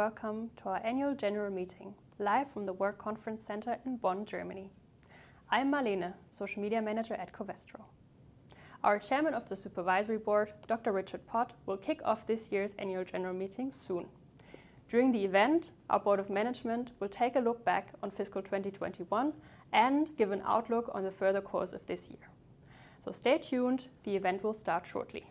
welcome to our annual general meeting, live from the Work Conference Center in Bonn, Germany. I'm Marlene, Social Media Manager at Covestro. Our Chairman of the Supervisory Board, Dr. Richard Pott, will kick off this year's annual general meeting soon. During the event, our Board of Management will take a look back on fiscal 2021 and give an outlook on the further course of this year. So stay tuned, the event will start shortly.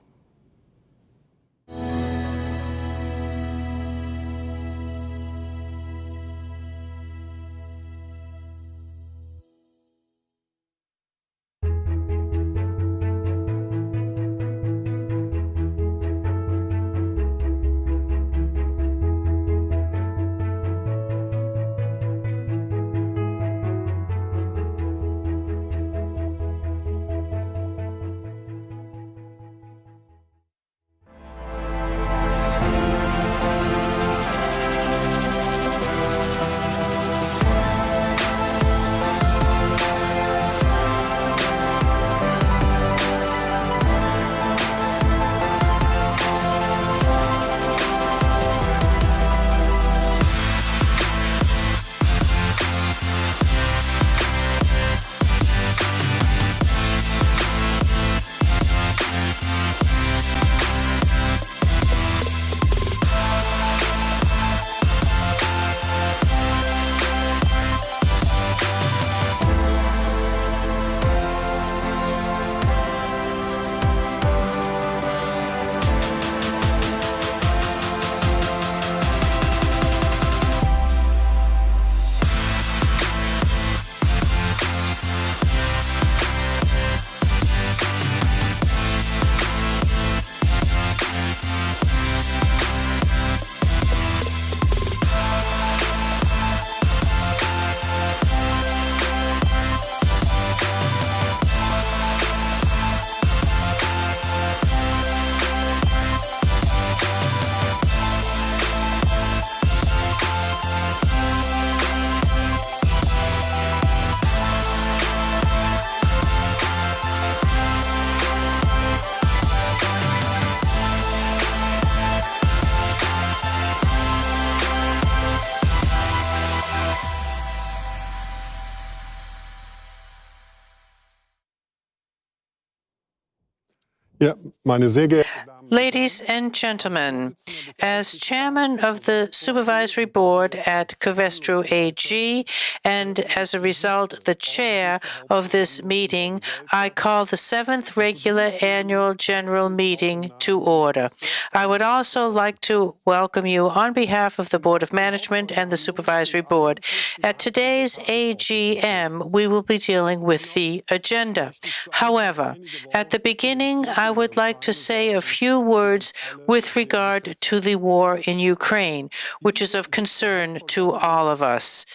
Ladies and gentlemen, as Chairman of the Supervisory Board at Covestro AG and as a result the Chair of this meeting, I call the 7th regular annual general meeting to order. I would also like to welcome you on behalf of the Board of Management and the Supervisory Board. At today's AGM, we will be dealing with the agenda. However, at the beginning, I would like to say a few words with regard to the war in Ukraine, which is of concern to all of us.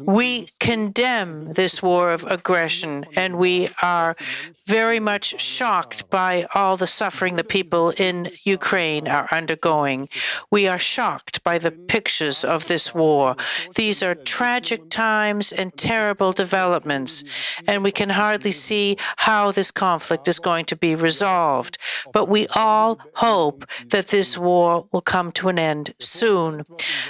We condemn this war of aggression, and we are very much shocked by all the suffering the people in Ukraine are undergoing. We are shocked by the pictures of this war. These are tragic times and terrible developments, and we can hardly see how this conflict is going to be resolved. But we all hope that this war will come to an end soon.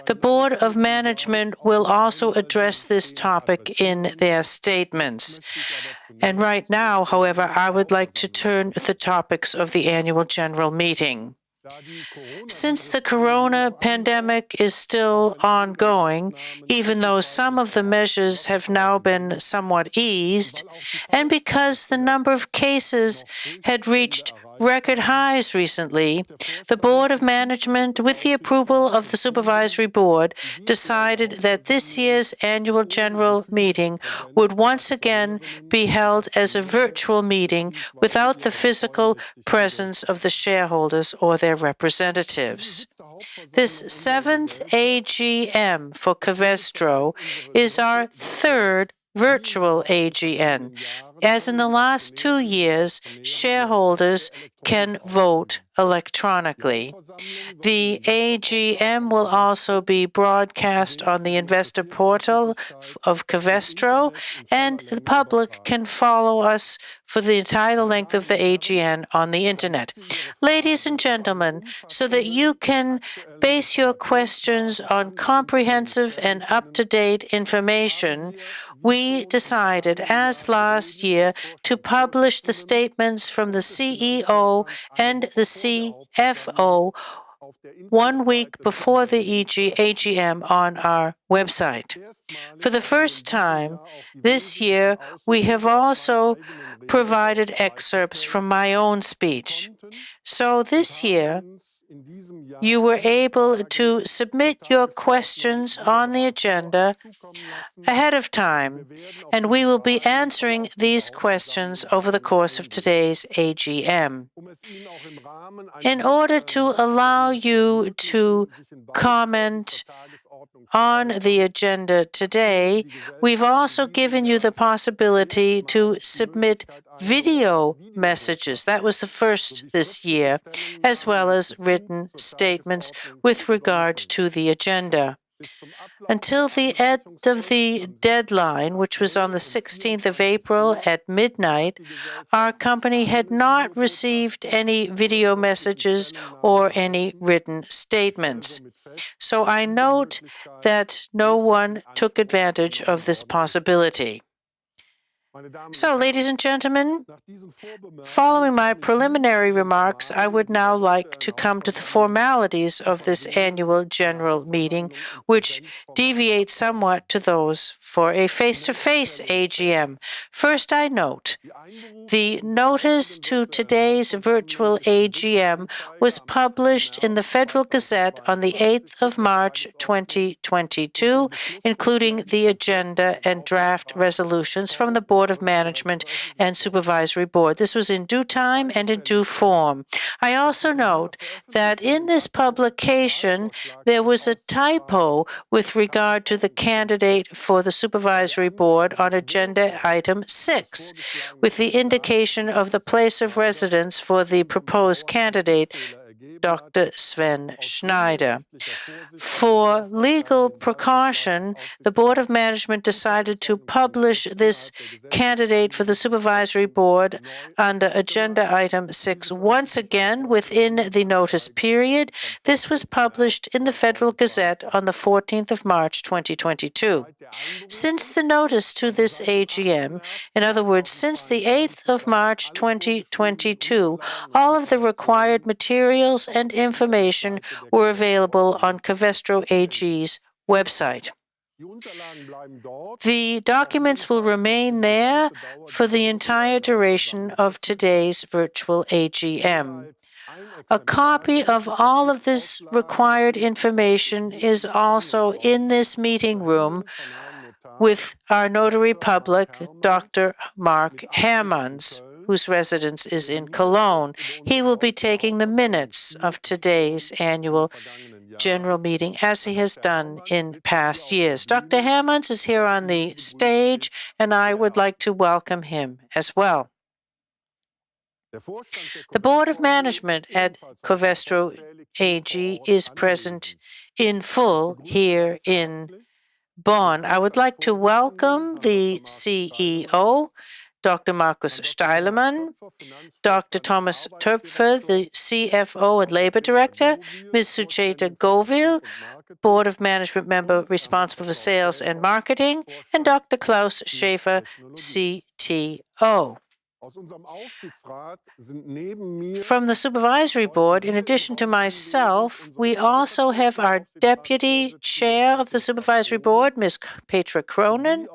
The Board of Management will also address this topic in their statements. And right now, however, I would like to turn to the topics of the annual general meeting. Since the corona pandemic is still ongoing, even though some of the measures have now been somewhat eased, and because the number of cases had reached record highs recently, the Board of Management, with the approval of the Supervisory Board, decided that this year's annual general meeting would once again be held as a virtual meeting without the physical presence of the shareholders or their representatives. This 7th AGM for Covestro is our third virtual AGM. As in the last 2 years, shareholders can vote electronically. The AGM will also be broadcast on the investor portal of Covestro, and the public can follow us for the entire length of the AGM on the internet. Ladies and gentlemen, so that you can base your questions on comprehensive and up-to-date information, we decided, as last year, to publish the statements from the CEO and the CFO 1 week before the AGM on our website. For the first time this year, we have also provided excerpts from my own speech. So this year, you were able to submit your questions on the agenda ahead of time, and we will be answering these questions over the course of today's AGM. In order to allow you to comment on the agenda today, we've also given you the possibility to submit video messages. That was the first this year, as well as written statements with regard to the agenda. Until the end of the deadline, which was on the 16th of April at midnight, our company had not received any video messages or any written statements. So I note that no one took advantage of this possibility. So, ladies and gentlemen, following my preliminary remarks, I would now like to come to the formalities of this annual general meeting, which deviate somewhat to those for a face-to-face AGM. First, I note the notice to today's virtual AGM was published in the Federal Gazette on the 8th of March 2022, including the agenda and draft resolutions from the Board of Management and Supervisory Board. This was in due time and in due form. I also note that in this publication, there was a typo with regard to the candidate for the Supervisory Board on agenda item 6, with the indication of the place of residence for the proposed candidate, Dr. Sven Schneider. For legal precaution, the Board of Management decided to publish this candidate for the Supervisory Board under agenda item 6 once again within the notice period. This was published in the Federal Gazette on the 14th of March 2022. Since the notice to this AGM, in other words, since the 8th of March 2022, all of the required materials and information were available on Covestro AG's website. The documents will remain there for the entire duration of today's virtual AGM. A copy of all of this required information is also in this meeting room with our notary public, Dr. Mark Hermans, whose residence is in Cologne. He will be taking the minutes of today's annual general meeting, as he has done in past years. Dr. Hermans is here on the stage, and I would like to welcome him as well. The Board of Management at Covestro AG is present in full here in Bonn. I would like to welcome the CEO, Dr. Markus Steilemann, Dr. Thomas Töpfer, the CFO and Labor Director, Ms. Sucheta Govil, Board of Management member responsible for sales and marketing, and Dr. Klaus Schäfer, CTO. From the Supervisory Board, in addition to myself, we also have our Deputy Chair of the Supervisory Board, Ms. Petra Cronin,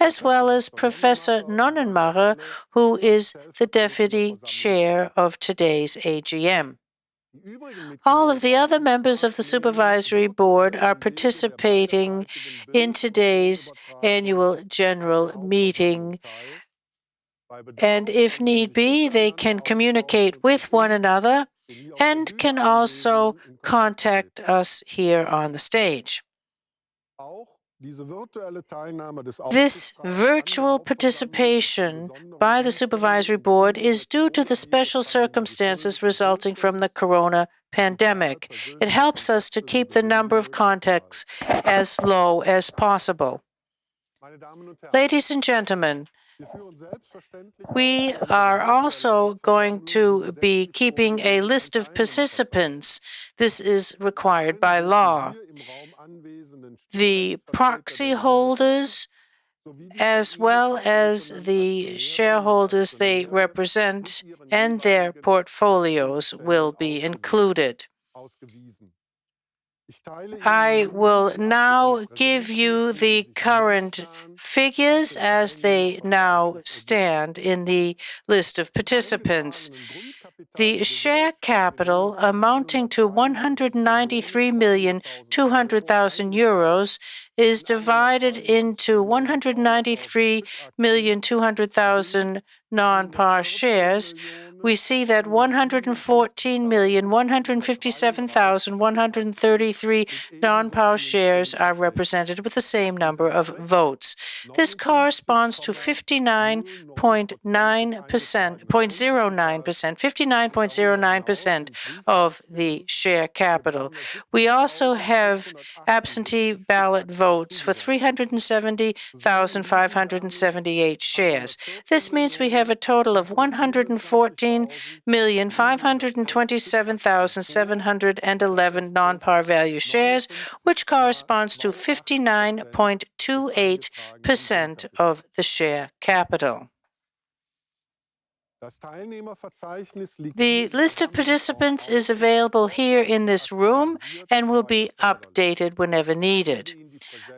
as well as Professor Nonnenmacher, who is the Deputy Chair of today's AGM. All of the other members of the Supervisory Board are participating in today's annual general meeting, and if need be, they can communicate with one another and can also contact us here on the stage. This virtual participation by the Supervisory Board is due to the special circumstances resulting from the corona pandemic. It helps us to keep the number of contacts as low as possible. Ladies and gentlemen, we are also going to be keeping a list of participants. This is required by law. The proxy holders, as well as the shareholders they represent and their portfolios, will be included. I will now give you the current figures as they now stand in the list of participants. The share capital amounting to 193,200,000 euros is divided into 193,200,000 non-par shares. We see that 114,157,133 non-par shares are represented with the same number of votes. This corresponds to 59.09% of the share capital. We also have absentee ballot votes for 370,578 shares. This means we have a total of 114,527,711 non-par value shares, which corresponds to 59.28% of the share capital. The list of participants is available here in this room and will be updated whenever needed.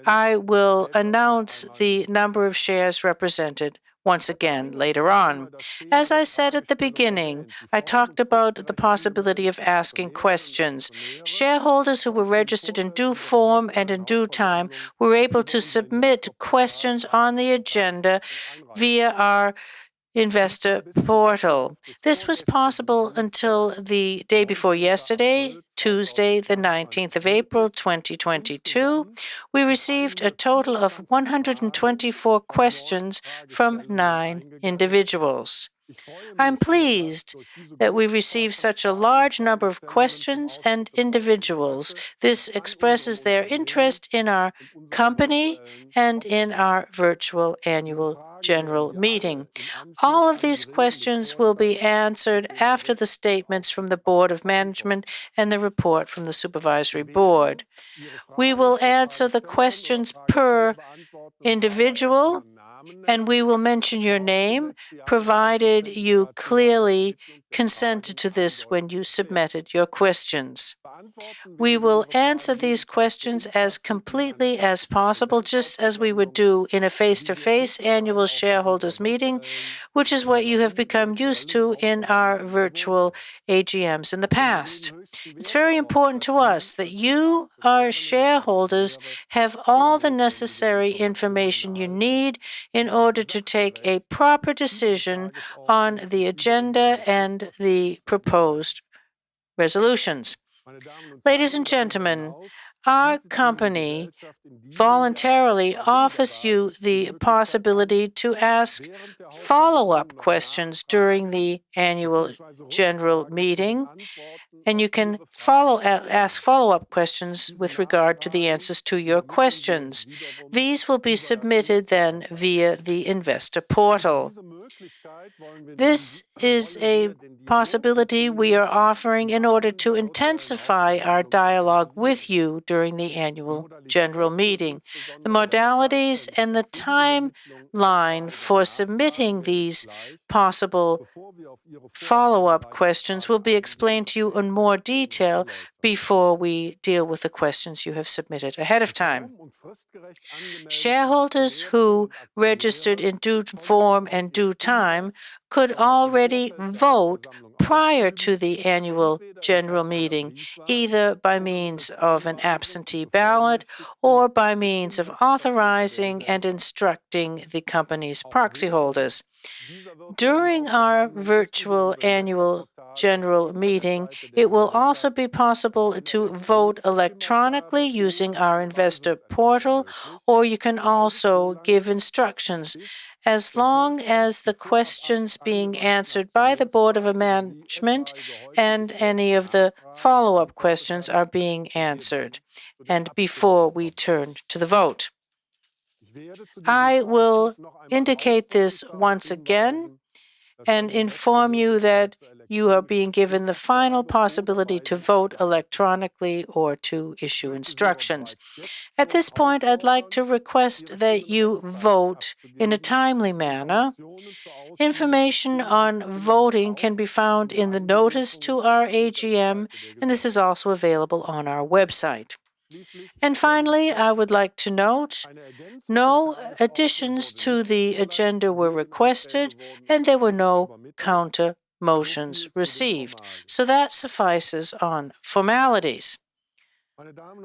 I will announce the number of shares represented once again later on. As I said at the beginning, I talked about the possibility of asking questions. Shareholders who were registered in due form and in due time were able to submit questions on the agenda via our investor portal. This was possible until the day before yesterday, Tuesday, the 19th of April, 2022. We received a total of 124 questions from 9 individuals. I'm pleased that we received such a large number of questions and individuals. This expresses their interest in our company and in our virtual annual general meeting. All of these questions will be answered after the statements from the Board of Management and the report from the Supervisory Board. We will answer the questions per individual, and we will mention your name, provided you clearly consented to this when you submitted your questions. We will answer these questions as completely as possible, just as we would do in a face-to-face annual shareholders meeting, which is what you have become used to in our virtual AGMs in the past. It's very important to us that you, our shareholders, have all the necessary information you need in order to take a proper decision on the agenda and the proposed resolutions. Ladies and gentlemen, our company voluntarily offers you the possibility to ask follow-up questions during the annual general meeting, and you can ask follow-up questions with regard to the answers to your questions. These will be submitted then via the investor portal. This is a possibility we are offering in order to intensify our dialogue with you during the annual general meeting. The modalities and the timeline for submitting these possible follow-up questions will be explained to you in more detail before we deal with the questions you have submitted ahead of time. Shareholders who registered in due form and due time could already vote prior to the annual general meeting, either by means of an absentee ballot or by means of authorizing and instructing the company's proxy holders. During our virtual annual general meeting, it will also be possible to vote electronically using our investor portal, or you can also give instructions as long as the questions being answered by the Board of Management and any of the follow-up questions are being answered, and before we turn to the vote. I will indicate this once again and inform you that you are being given the final possibility to vote electronically or to issue instructions. At this point, I'd like to request that you vote in a timely manner. Information on voting can be found in the notice to our AGM, and this is also available on our website. And finally, I would like to note no additions to the agenda were requested, and there were no counter motions received. So that suffices on formalities.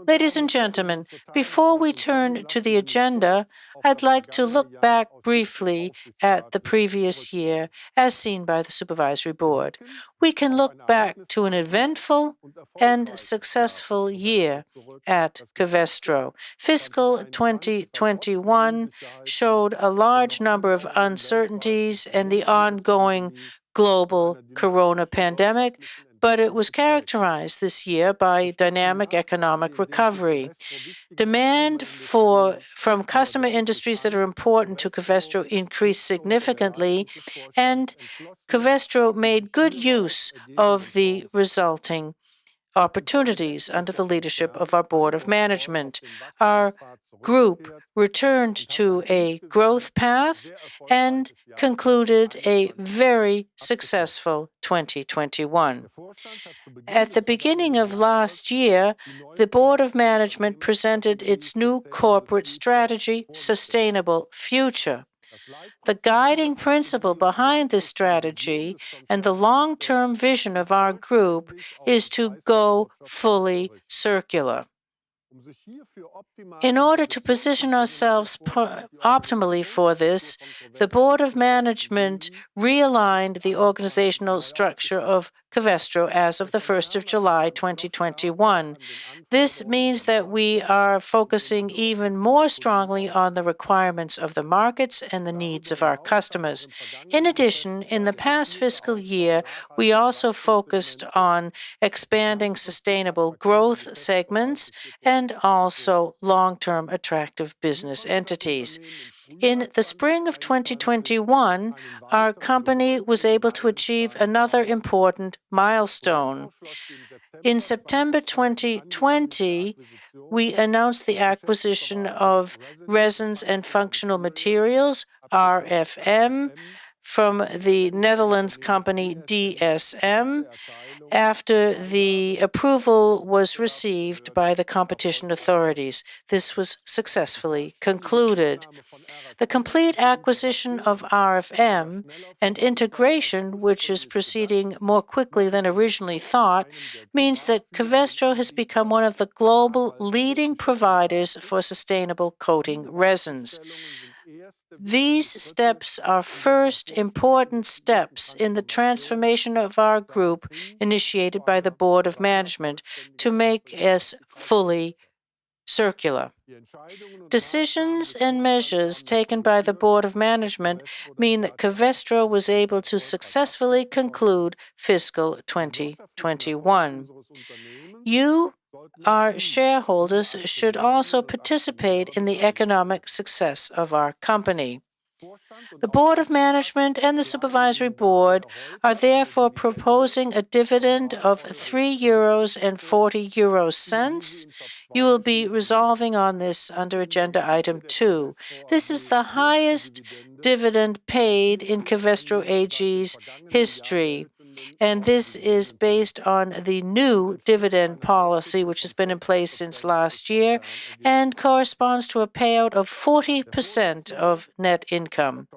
Ladies and gentlemen, before we turn to the agenda, I'd like to look back briefly at the previous year as seen by the Supervisory Board. We can look back to an eventful and successful year at Covestro. Fiscal 2021 showed a large number of uncertainties and the ongoing global corona pandemic, but it was characterized this year by dynamic economic recovery. Demand from customer industries that are important to Covestro increased significantly, and Covestro made good use of the resulting opportunities under the leadership of our Board of Management. Our group returned to a growth path and concluded a very successful 2021. At the beginning of last year, the Board of Management presented its new corporate strategy, Sustainable Future. The guiding principle behind this strategy and the long-term vision of our group is to go fully circular. In order to position ourselves optimally for this, the Board of Management realigned the organizational structure of Covestro as of the 1st of July 2021. This means that we are focusing even more strongly on the requirements of the markets and the needs of our customers. In addition, in the past fiscal year, we also focused on expanding sustainable growth segments and also long-term attractive business entities. In the spring of 2021, our company was able to achieve another important milestone. In September 2020, we announced the acquisition of Resins and Functional Materials, RFM, from the Netherlands company DSM, after the approval was received by the competition authorities. This was successfully concluded. The complete acquisition of RFM and integration, which is proceeding more quickly than originally thought, means that Covestro has become one of the global leading providers for sustainable coating resins. These steps are first important steps in the transformation of our group initiated by the Board of Management to make us fully circular. Decisions and measures taken by the Board of Management mean that Covestro was able to successfully conclude fiscal 2021. You, our shareholders, should also participate in the economic success of our company. The Board of Management and the Supervisory Board are therefore proposing a dividend of €3.40. You will be resolving on this under Agenda Item 2. This is the highest dividend paid in Covestro AG's history, and this is based on the new dividend policy, which has been in place since last year, and corresponds to a payout of 40% of net income.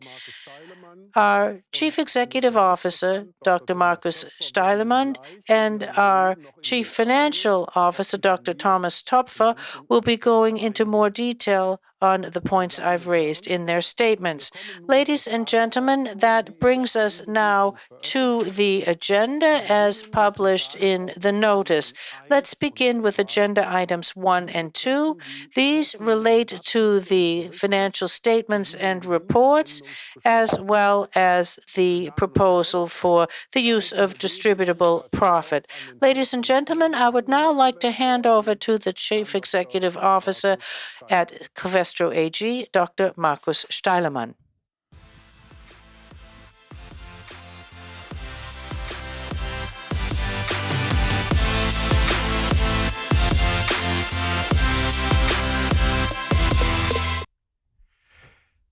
Our Chief Executive Officer, Dr. Markus Steilemann, and our Chief Financial Officer, Dr. Thomas Topfer, will be going into more detail on the points I've raised in their statements. Ladies and gentlemen, that brings us now to the agenda as published in the notice. Let's begin with agenda items 1 and 2. These relate to the financial statements and reports, as well as the proposal for the use of distributable profit. Ladies and gentlemen, I would now like to hand over to the Chief Executive Officer at Covestro AG, Dr. Markus Steilemann.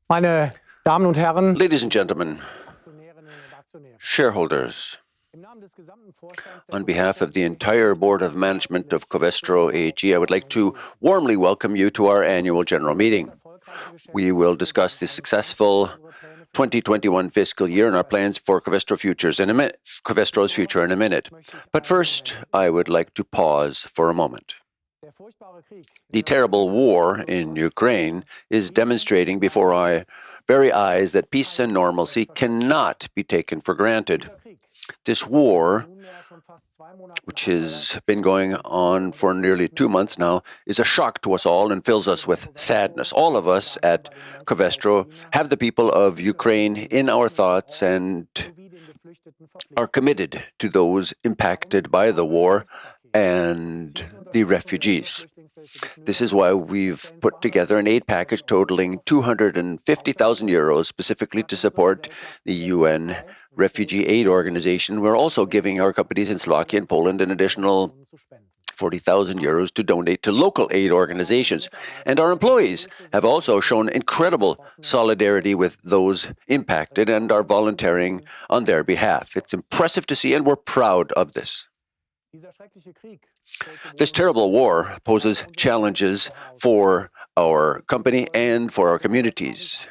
Meine Damen und Herren, Ladies and gentlemen, shareholders, on behalf of the entire Board of Management of Covestro AG, I would like to warmly welcome you to our annual general meeting. We will discuss the successful 2021 fiscal year and our plans for Covestro's future in a minute. But first, I would like to pause for a moment. The terrible war in Ukraine is demonstrating before our very eyes that peace and normalcy cannot be taken for granted. This war, which has been going on for nearly 2 months now, is a shock to us all and fills us with sadness. All of us at Covestro have the people of Ukraine in our thoughts and are committed to those impacted by the war and the refugees. This is why we've put together an aid package totaling 250,000 euros specifically to support the UN Refugee Aid Organization. We're also giving our companies in Slovakia and Poland an additional 40,000 euros to donate to local aid organizations. And our employees have also shown incredible solidarity with those impacted and are volunteering on their behalf. It's impressive to see, and we're proud of this. This terrible war poses challenges for our company and for our communities.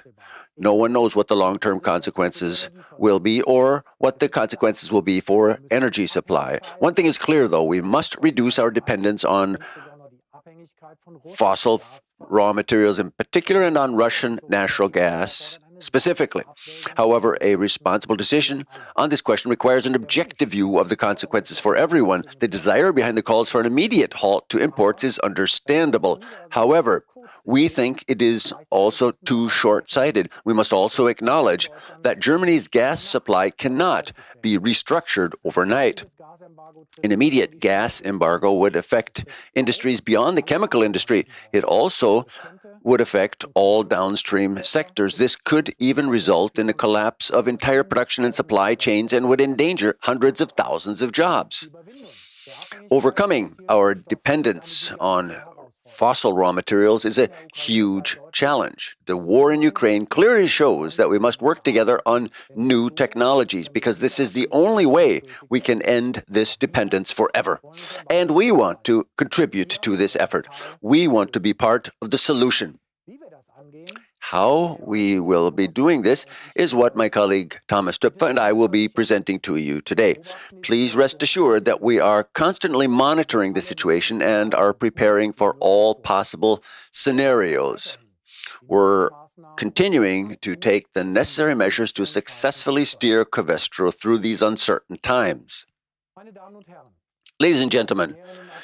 No one knows what the long-term consequences will be or what the consequences will be for energy supply. One thing is clear, though, we must reduce our dependence on fossil raw materials in particular and on Russian natural gas specifically. However, a responsible decision on this question requires an objective view of the consequences for everyone. The desire behind the calls for an immediate halt to imports is understandable. However, we think it is also too short-sighted. We must also acknowledge that Germany's gas supply cannot be restructured overnight. An immediate gas embargo would affect industries beyond the chemical industry. It also would affect all downstream sectors. This could even result in a collapse of entire production and supply chains and would endanger hundreds of thousands of jobs. Overcoming our dependence on fossil raw materials is a huge challenge. The war in Ukraine clearly shows that we must work together on new technologies because this is the only way we can end this dependence forever. And we want to contribute to this effort. We want to be part of the solution. How we will be doing this is what my colleague Thomas Tupfer and I will be presenting to you today. Please rest assured that we are constantly monitoring the situation and are preparing for all possible scenarios. We're continuing to take the necessary measures to successfully steer Covestro through these uncertain times. Ladies and gentlemen,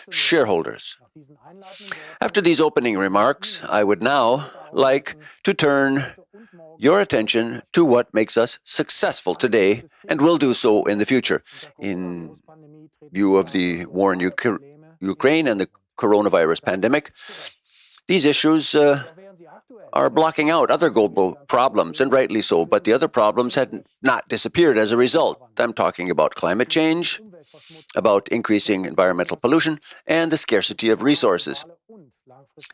shareholders, after these opening remarks, I would now like to turn your attention to what makes us successful today and will do so in the future. In view of the war in Ukraine and the coronavirus pandemic, these issues are blocking out other global problems, and rightly so, but the other problems had not disappeared as a result. I'm talking about climate change, about increasing environmental pollution, and the scarcity of resources.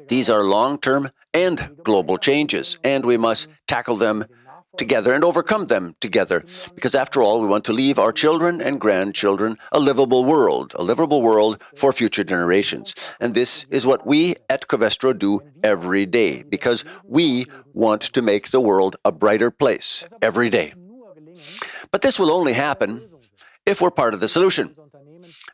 These are long-term and global changes, and we must tackle them together and overcome them together, because after all, we want to leave our children and grandchildren a livable world for future generations. And this is what we at Covestro do every day, because we want to make the world a brighter place every day. But this will only happen if we're part of the solution.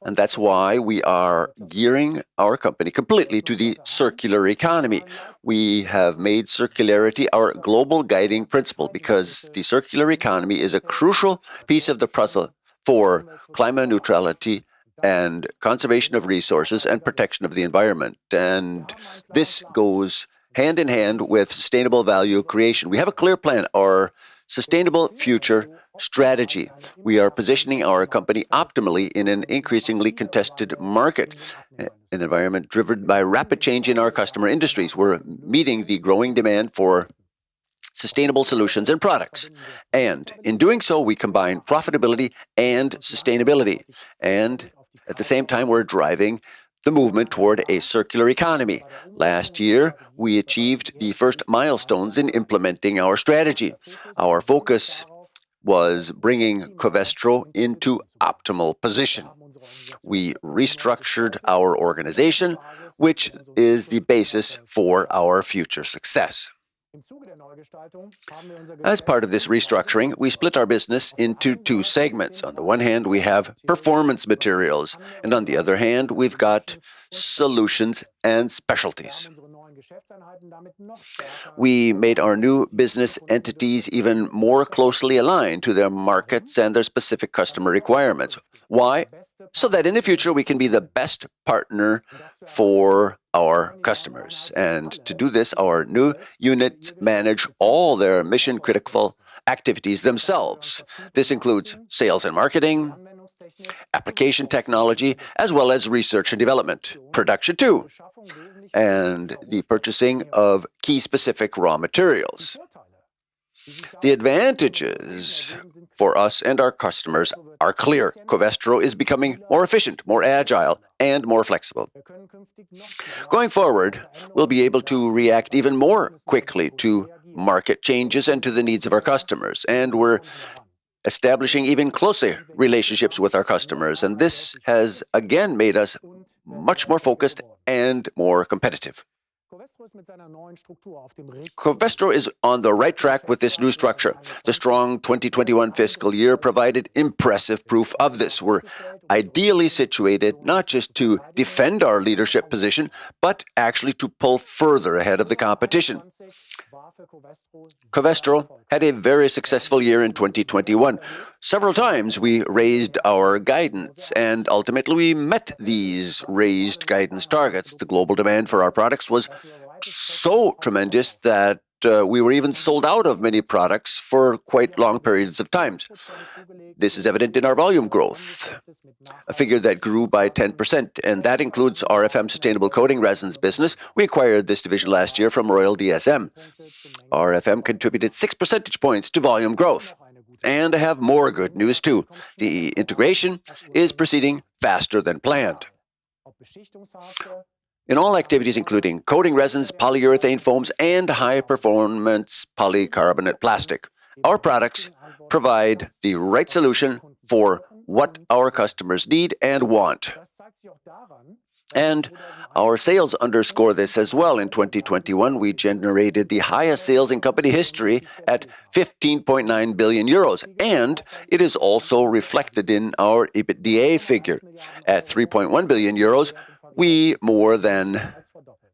And that's why we are gearing our company completely to the circular economy. We have made circularity our global guiding principle because the circular economy is a crucial piece of the puzzle for climate neutrality and conservation of resources and protection of the environment. And this goes hand in hand with sustainable value creation. We have a clear plan, our sustainable future strategy. We are positioning our company optimally in an increasingly contested market, an environment driven by rapid change in our customer industries. We're meeting the growing demand for sustainable solutions and products. And in doing so, we combine profitability and sustainability. And at the same time, we're driving the movement toward a circular economy. Last year, we achieved the first milestones in implementing our strategy. Our focus was bringing Covestro into optimal position. We restructured our organization, which is the basis for our future success. As part of this restructuring, we split our business into two segments. On the one hand, we have performance materials, and on the other hand, we've got solutions and specialties. We made our new business entities even more closely aligned to their markets and their specific customer requirements. Why? So that in the future we can be the best partner for our customers. And to do this, our new units manage all their mission-critical activities themselves. This includes sales and marketing, application technology, as well as research and development, production too, and the purchasing of key specific raw materials. The advantages for us and our customers are clear. Covestro is becoming more efficient, more agile, and more flexible. Going forward, we'll be able to react even more quickly to market changes and to the needs of our customers. And we're establishing even closer relationships with our customers. And this has again made us much more focused and more competitive. Covestro is on the right track with this new structure. The strong 2021 fiscal year provided impressive proof of this. We're ideally situated not just to defend our leadership position, but actually to pull further ahead of the competition. Covestro had a very successful year in 2021. Several times we raised our guidance, and ultimately we met these raised guidance targets. The global demand for our products was so tremendous that we were even sold out of many products for quite long periods of time. This is evident in our volume growth, a figure that grew by 10%, and that includes RFM Sustainable Coating Resins business. We acquired this division last year from Royal DSM. RFM contributed 6 percentage points to volume growth. And I have more good news too. The integration is proceeding faster than planned. In all activities including coating resins, polyurethane foams, and high-performance polycarbonate plastic, our products provide the right solution for what our customers need and want. And our sales underscore this as well. In 2021, we generated the highest sales in company history at 15.9 billion euros, and it is also reflected in our EBITDA figure. At 3.1 billion euros, we more than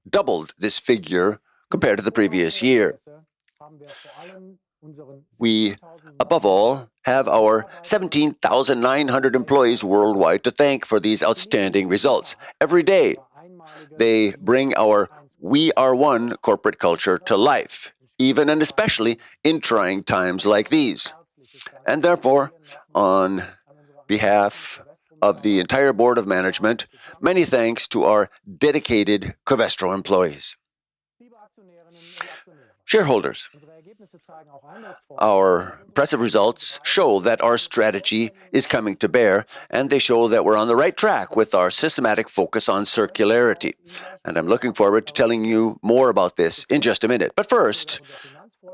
doubled this figure compared to the previous year. We, above all, have our 17,900 employees worldwide to thank for these outstanding results. Every day, they bring our We Are One corporate culture to life, even and especially in trying times like these. And therefore, on behalf of the entire board of management, many thanks to our dedicated Covestro employees. Shareholders, our impressive results show that our strategy is coming to bear, and they show that we're on the right track with our systematic focus on circularity. And I'm looking forward to telling you more about this in just a minute. But first,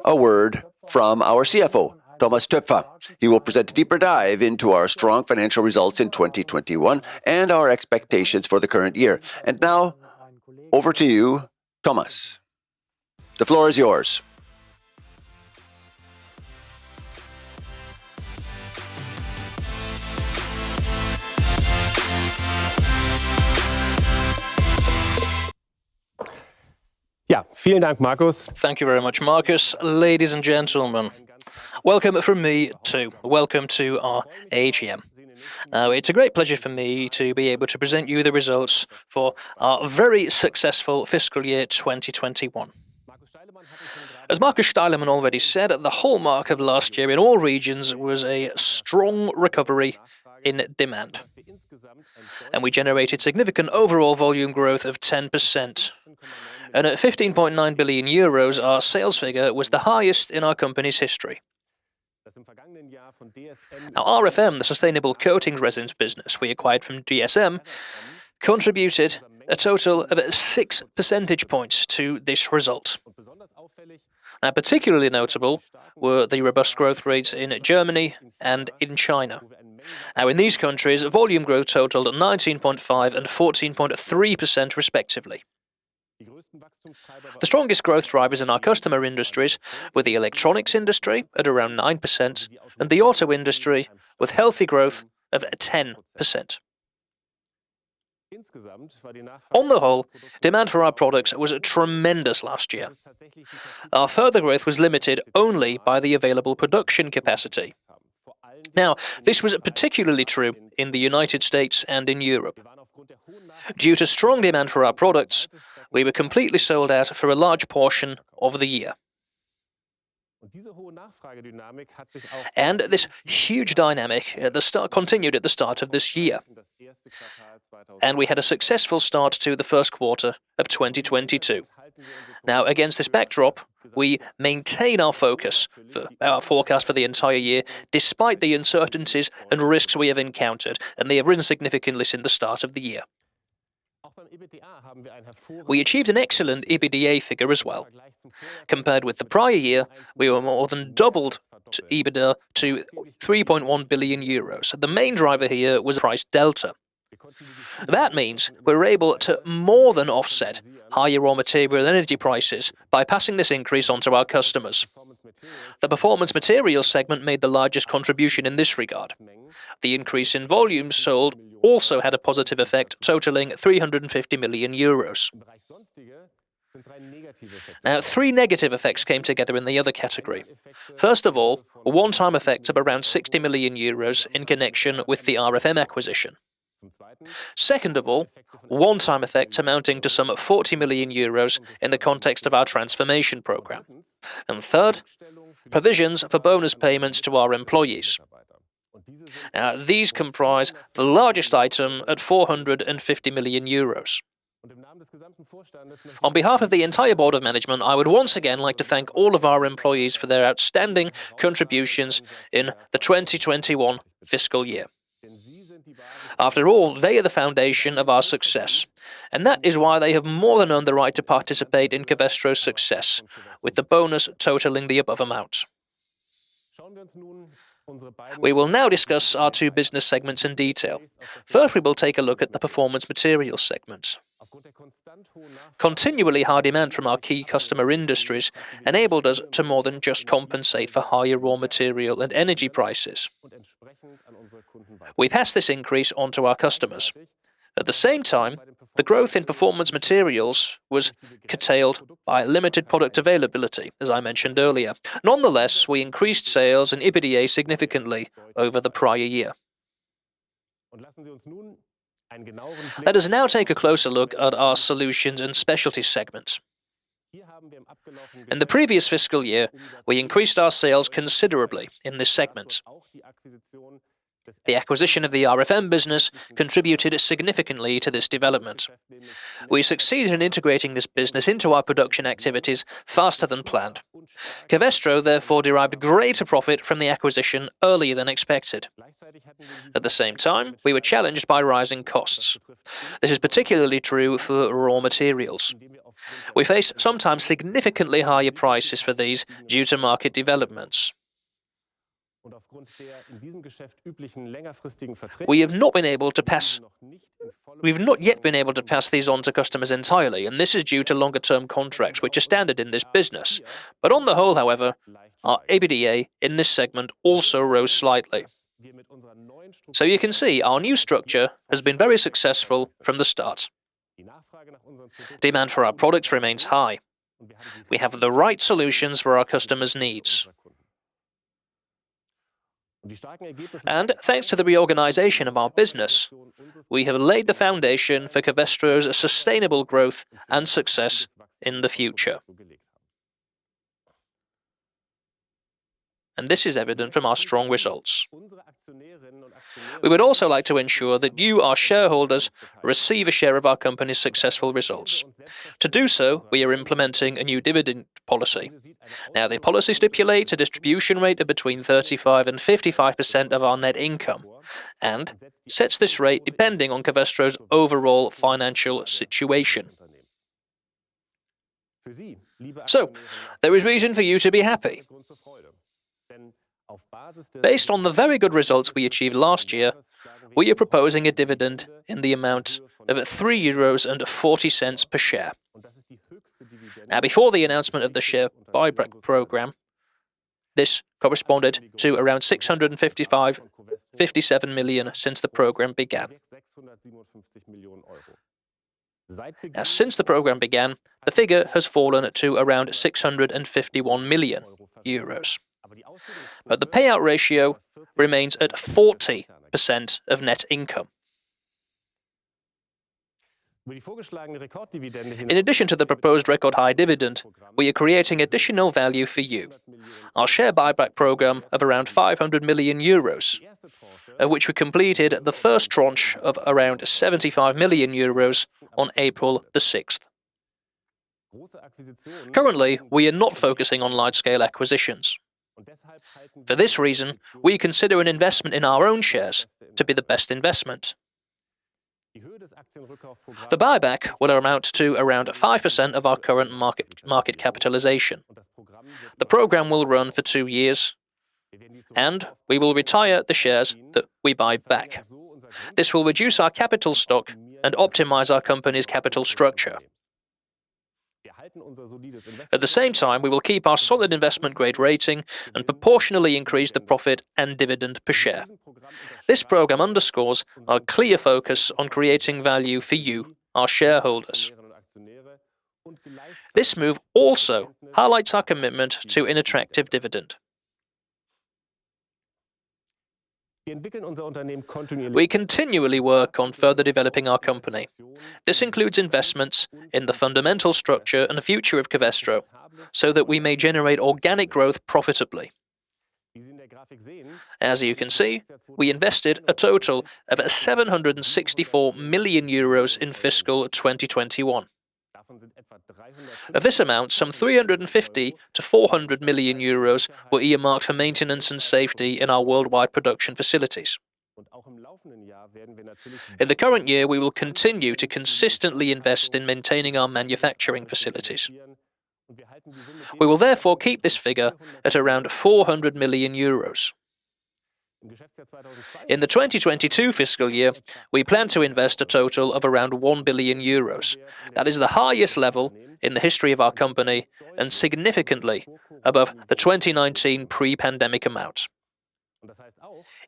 a word from our CFO, Thomas Töpfer. He will present a deeper dive into our strong financial results in 2021 and our expectations for the current year. And now, over to you, Thomas. The floor is yours. Vielen Dank, Markus. Thank you very much, Marcus. Ladies and gentlemen, welcome from me too. Welcome to our AGM. Now, it's a great pleasure for me to be able to present you the results for our very successful fiscal year 2021. As Markus Steilemann already said, the hallmark of last year in all regions was a strong recovery in demand. And we generated significant overall volume growth of 10%. And at 15.9 billion euros, our sales figure was the highest in our company's history. Now, RFM, the sustainable coatings resins business we acquired from DSM, contributed a total of 6 percentage points to this result. Now, particularly notable were the robust growth rates in Germany and in China. Now, in these countries, volume growth totaled 19.5% and 14.3% respectively. The strongest growth drivers in our customer industries were the electronics industry at around 9% and the auto industry with healthy growth of 10%. On the whole, demand for our products was tremendous last year. Our further growth was limited only by the available production capacity. Now, this was particularly true in the United States and in Europe. Due to strong demand for our products, we were completely sold out for a large portion of the year. And this huge dynamic continued at the start of this year. And we had a successful start to the first quarter of 2022. Now, against this backdrop, we maintain our focus for our forecast for the entire year, despite the uncertainties and risks we have encountered, and they have risen significantly since the start of the year. We achieved an excellent EBITDA figure as well. Compared with the prior year, we were more than doubled EBITDA to 3.1 billion euros. The main driver here was price delta. That means we were able to more than offset higher raw material and energy prices by passing this increase on to our customers. The Performance Materials segment made the largest contribution in this regard. The increase in volumes sold also had a positive effect, totaling 350 million euros. Now, 3 negative effects came together in the other category. First of all, a one-time effect of around 60 million euros in connection with the RFM acquisition. Second of all, one-time effects amounting to some 40 million euros in the context of our transformation program. And third, provisions for bonus payments to our employees. These comprise the largest item at 450 million euros. On behalf of the entire Board of Management, I would once again like to thank all of our employees for their outstanding contributions in the 2021 fiscal year. After all, they are the foundation of our success, and that is why they have more than earned the right to participate in Covestro's success, with the bonus totaling the above amount. We will now discuss our 2 business segments in detail. First, we will take a look at the Performance Materials segment. Continually high demand from our key customer industries enabled us to more than just compensate for higher raw material and energy prices. We passed this increase on to our customers. At the same time, the growth in Performance Materials was curtailed by limited product availability, as I mentioned earlier. Nonetheless, we increased sales and EBITDA significantly over the prior year. Let us now take a closer look at our Solutions and Specialties segment. In the previous fiscal year, we increased our sales considerably in this segment. The acquisition of the RFM business contributed significantly to this development. We succeeded in integrating this business into our production activities faster than planned. Covestro therefore derived greater profit from the acquisition earlier than expected. At the same time, we were challenged by rising costs. This is particularly true for raw materials. We face sometimes significantly higher prices for these due to market developments. We've not yet been able to pass these on to customers entirely, and this is due to longer-term contracts, which are standard in this business. But on the whole, however, our EBITDA in this segment also rose slightly. So you can see our new structure has been very successful from the start. Demand for our products remains high. We have the right solutions for our customers' needs. And thanks to the reorganization of our business, we have laid the foundation for Covestro's sustainable growth and success in the future. And this is evident from our strong results. We would also like to ensure that you, our shareholders, receive a share of our company's successful results. To do so, we are implementing a new dividend policy. Now, the policy stipulates a distribution rate of between 35 and 55% of our net income, and sets this rate depending on Covestro's overall financial situation. So, there is reason for you to be happy. Based on the very good results we achieved last year, we are proposing a dividend in the amount of €3.40 per share. Now, before the announcement of the share buyback program, this corresponded to around 657 million since the program began. Now, since the program began, the figure has fallen to around 651 million euros. But the payout ratio remains at 40% of net income. In addition to the proposed record high dividend, we are creating additional value for you. Our share buyback program of around 500 million euros, of which we completed the first tranche of around 75 million euros on April the 6th. Currently, we are not focusing on large-scale acquisitions. For this reason, we consider an investment in our own shares to be the best investment. The buyback will amount to around 5% of our current market capitalization. The program will run for 2 years, and we will retire the shares that we buy back. This will reduce our capital stock and optimize our company's capital structure. At the same time, we will keep our solid investment-grade rating and proportionally increase the profit and dividend per share. This program underscores our clear focus on creating value for you, our shareholders. This move also highlights our commitment to an attractive dividend. We continually work on further developing our company. This includes investments in the fundamental structure and future of Covestro, so that we may generate organic growth profitably. As you can see, we invested a total of 764 million euros in fiscal 2021. Of this amount, some 350 to 400 million euros were earmarked for maintenance and safety in our worldwide production facilities. In the current year, we will continue to consistently invest in maintaining our manufacturing facilities. We will therefore keep this figure at around 400 million euros. In the 2022 fiscal year, we plan to invest a total of around 1 billion euros. That is the highest level in the history of our company and significantly above the 2019 pre-pandemic amount.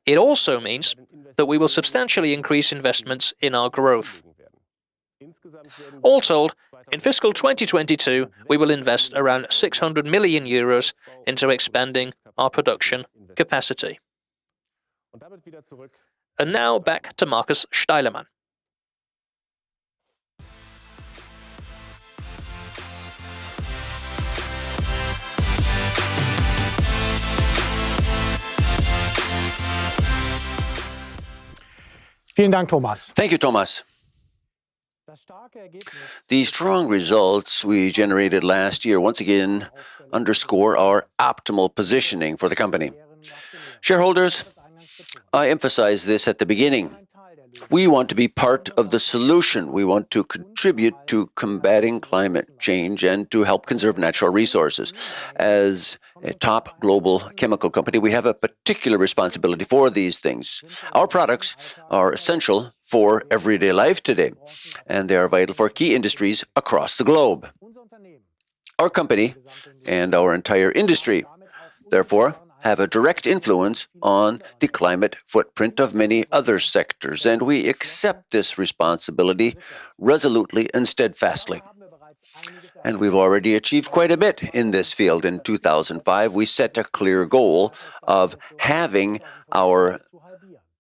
It also means that we will substantially increase investments in our growth. All told, in fiscal 2022, we will invest around 600 million euros into expanding our production capacity. And now back to Markus Steilemann. Vielen Dank, Thomas. Thank you, Thomas. The strong results we generated last year once again underscore our optimal positioning for the company. Shareholders, I emphasized this at the beginning. We want to be part of the solution. We want to contribute to combating climate change and to help conserve natural resources. As a top global chemical company, we have a particular responsibility for these things. Our products are essential for everyday life today, and they are vital for key industries across the globe. Our company and our entire industry, therefore, have a direct influence on the climate footprint of many other sectors, and we accept this responsibility resolutely and steadfastly. And we've already achieved quite a bit in this field. In 2005, we set a clear goal of having our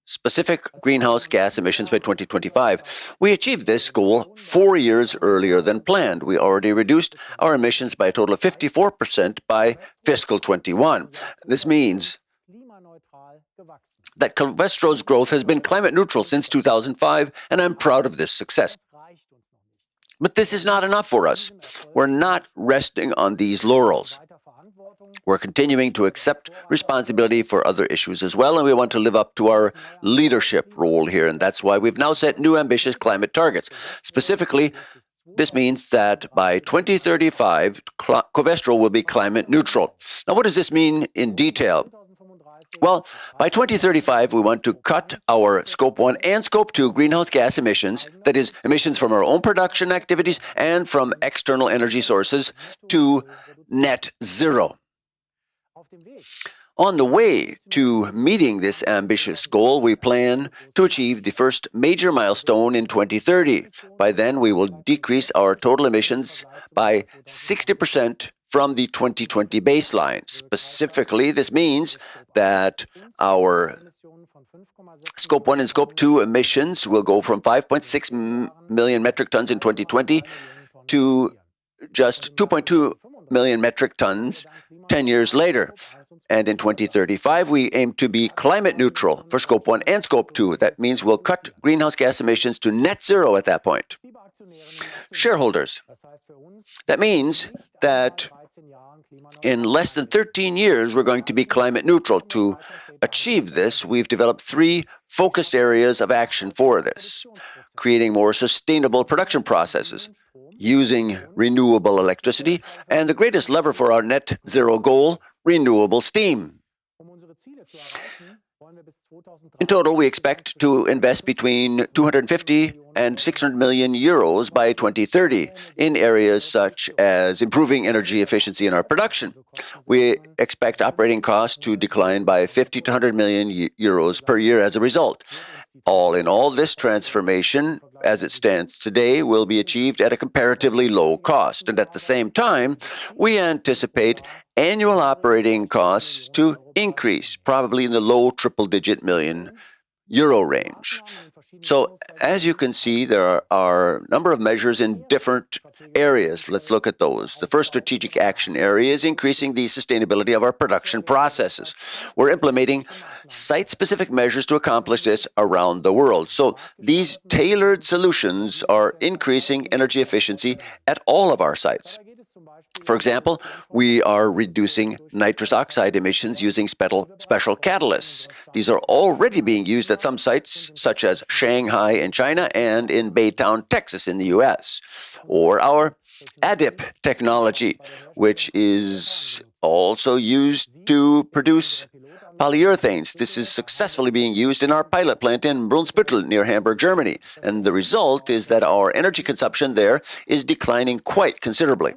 specific greenhouse gas emissions by 2025. We achieved this goal 4 years earlier than planned. We already reduced our emissions by a total of 54% by fiscal 21. This means that Covestro's growth has been climate neutral since 2005, and I'm proud of this success. But this is not enough for us. We're not resting on these laurels. We're continuing to accept responsibility for other issues as well, and we want to live up to our leadership role here, and that's why we've now set new ambitious climate targets. Specifically, this means that by 2035, Covestro will be climate neutral. Now, what does this mean in detail? Well, by 2035, we want to cut our Scope 1 and Scope 2 greenhouse gas emissions, that is, emissions from our own production activities and from external energy sources, to net zero. On the way to meeting this ambitious goal, we plan to achieve the first major milestone in 2030. By then, we will decrease our total emissions by 60% from the 2020 baseline. Specifically, this means that our Scope 1 and Scope 2 emissions will go from 5.6 million metric tons in 2020 to just 2.2 million metric tons 10 years later. And in 2035, we aim to be climate neutral for Scope 1 and Scope 2. That means we'll cut greenhouse gas emissions to net zero at that point. Shareholders, that means that in less than 13 years, we're going to be climate neutral. To achieve this, we've developed 3 focused areas of action for this: creating more sustainable production processes, using renewable electricity, and the greatest lever for our net zero goal, renewable steam. In total, we expect to invest between 250 and 600 million euros by 2030 in areas such as improving energy efficiency in our production. We expect operating costs to decline by 50 to 100 million euros per year as a result. All in all, this transformation, as it stands today, will be achieved at a comparatively low cost. And at the same time, we anticipate annual operating costs to increase, probably in the low triple-digit million euro range. So, as you can see, there are a number of measures in different areas. Let's look at those. The first strategic action area is increasing the sustainability of our production processes. We're implementing site-specific measures to accomplish this around the world. So these tailored solutions are increasing energy efficiency at all of our sites. For example, we are reducing nitrous oxide emissions using special catalysts. These are already being used at some sites, such as Shanghai in China and in Baytown, Texas in the US. Or our ADIP technology, which is also used to produce polyurethanes. This is successfully being used in our pilot plant in Brunsbüttel near Hamburg, Germany. And the result is that our energy consumption there is declining quite considerably.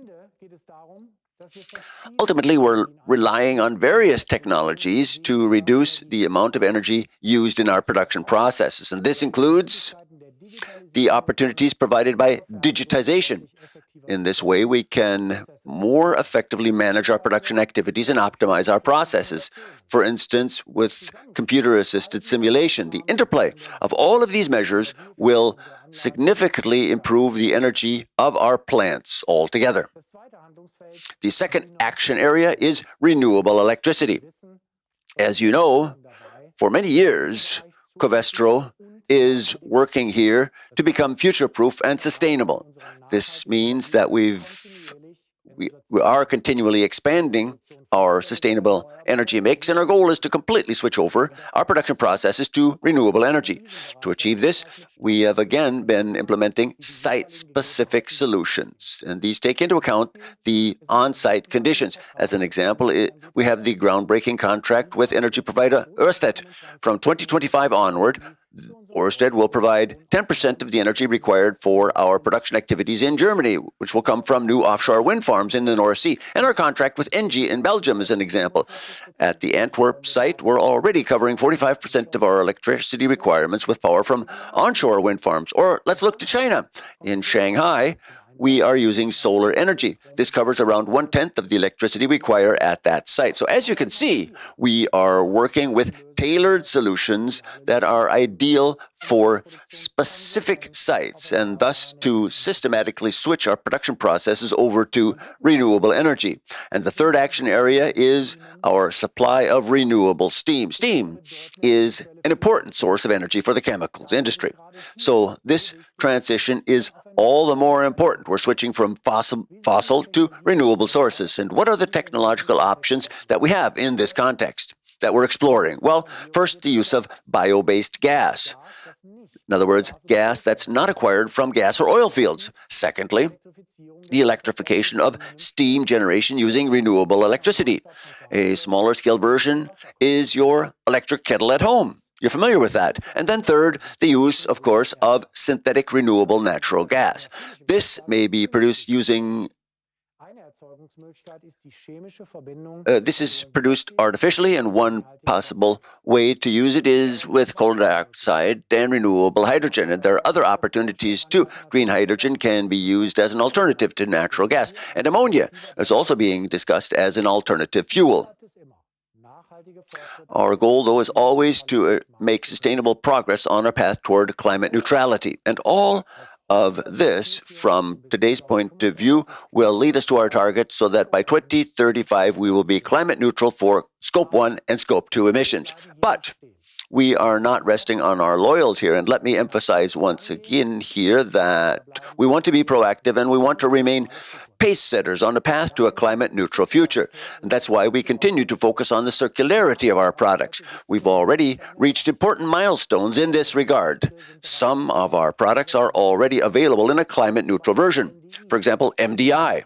Ultimately, we're relying on various technologies to reduce the amount of energy used in our production processes. And this includes the opportunities provided by digitization. In this way, we can more effectively manage our production activities and optimize our processes. For instance, with computer-assisted simulation, the interplay of all of these measures will significantly improve the energy of our plants altogether. The second action area is renewable electricity. As you know, for many years, Covestro is working here to become future-proof and sustainable. This means that we are continually expanding our sustainable energy mix, and our goal is to completely switch over our production processes to renewable energy. To achieve this, we have again been implementing site-specific solutions, and these take into account the on-site conditions. As an example, we have the groundbreaking contract with energy provider Ørsted. From 2025 onward, Ørsted will provide 10% of the energy required for our production activities in Germany, which will come from new offshore wind farms in the North Sea. And our contract with ENGIE in Belgium is an example. At the Antwerp site, we're already covering 45% of our electricity requirements with power from onshore wind farms. Or let's look to China. In Shanghai, we are using solar energy. This covers around 1/10 of the electricity we require at that site. So as you can see, we are working with tailored solutions that are ideal for specific sites and thus to systematically switch our production processes over to renewable energy. And the third action area is our supply of renewable steam. Steam is an important source of energy for the chemicals industry. So this transition is all the more important. We're switching from fossil to renewable sources. And what are the technological options that we have in this context that we're exploring? Well, first, the use of bio-based gas. In other words, gas that's not acquired from gas or oil fields. Secondly, the electrification of steam generation using renewable electricity. A smaller scale version is your electric kettle at home. You're familiar with that. And then third, the use, of course, of synthetic renewable natural gas. This may be produced using this is produced artificially, and one possible way to use it is with carbon dioxide and renewable hydrogen. And there are other opportunities too. Green hydrogen can be used as an alternative to natural gas. And ammonia is also being discussed as an alternative fuel. Our goal, though, is always to make sustainable progress on our path toward climate neutrality. And all of this, from today's point of view, will lead us to our target so that by 2035 we will be climate neutral for Scope 1 and Scope 2 emissions. But we are not resting on our laurels here, and let me emphasize once again here that we want to be proactive and we want to remain pace setters on the path to a climate neutral future. And that's why we continue to focus on the circularity of our products. We've already reached important milestones in this regard. Some of our products are already available in a climate neutral version. For example, MDI.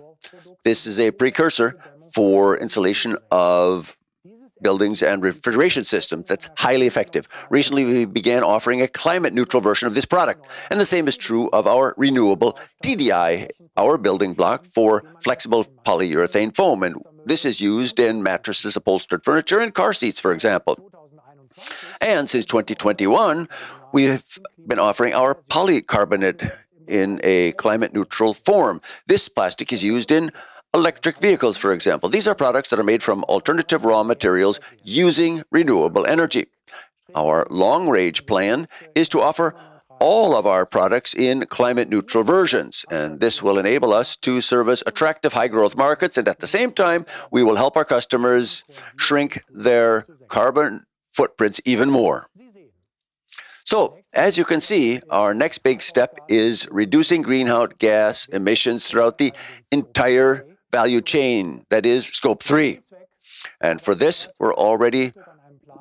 This is a precursor for insulation of buildings and refrigeration systems that's highly effective. Recently, we began offering a climate-neutral version of this product, and the same is true of our renewable TDI, our building block for flexible polyurethane foam, and this is used in mattresses, upholstered furniture, and car seats, for example. And since 2021, we have been offering our polycarbonate in a climate-neutral form. This plastic is used in electric vehicles, for example. These are products that are made from alternative raw materials using renewable energy. Our long-range plan is to offer all of our products in climate-neutral versions, and this will enable us to service attractive high-growth markets, and at the same time, we will help our customers shrink their carbon footprints even more. So, as you can see, our next big step is reducing greenhouse gas emissions throughout the entire value chain, that is Scope 3. And for this, we're already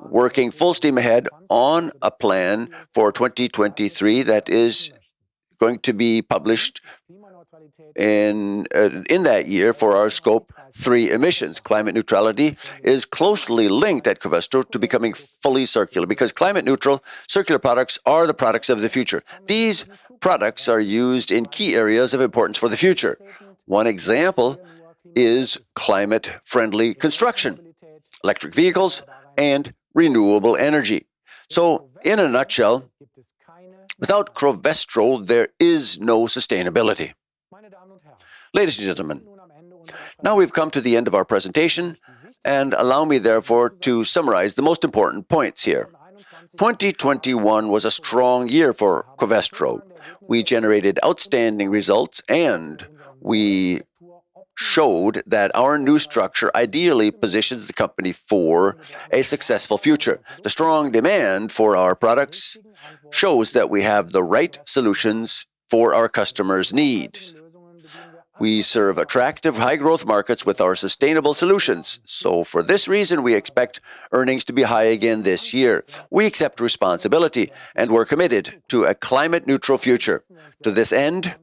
working full steam ahead on a plan for 2023 that is going to be published in that year for our Scope 3 emissions. Climate neutrality is closely linked at Covestro to becoming fully circular, because climate neutral circular products are the products of the future. These products are used in key areas of importance for the future. One example is climate-friendly construction, electric vehicles, and renewable energy. So, in a nutshell, without Covestro, there is no sustainability. Ladies and gentlemen, now we've come to the end of our presentation, and allow me, therefore, to summarize the most important points here. 2021 was a strong year for Covestro. We generated outstanding results, and we showed that our new structure ideally positions the company for a successful future. The strong demand for our products shows that we have the right solutions for our customers' needs. We serve attractive high-growth markets with our sustainable solutions. So for this reason, we expect earnings to be high again this year. We accept responsibility, and we're committed to a climate-neutral future. To this end,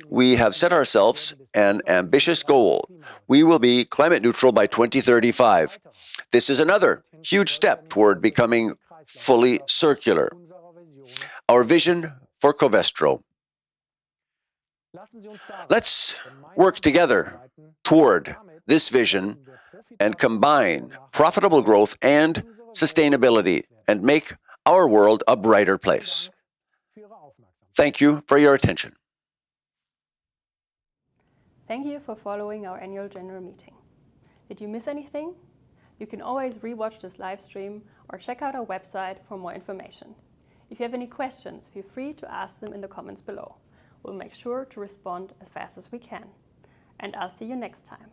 we have set ourselves an ambitious goal. We will be climate neutral by 2035. This is another huge step toward becoming fully circular. Our vision for Covestro. Let's work together toward this vision and combine profitable growth and sustainability and make our world a brighter place. Thank you for your attention. Thank you for following our annual general meeting. Did you miss anything? You can always rewatch this live stream or check out our website for more information. If you have any questions, feel free to ask them in the comments below. We'll make sure to respond as fast as we can. And I'll see you next time.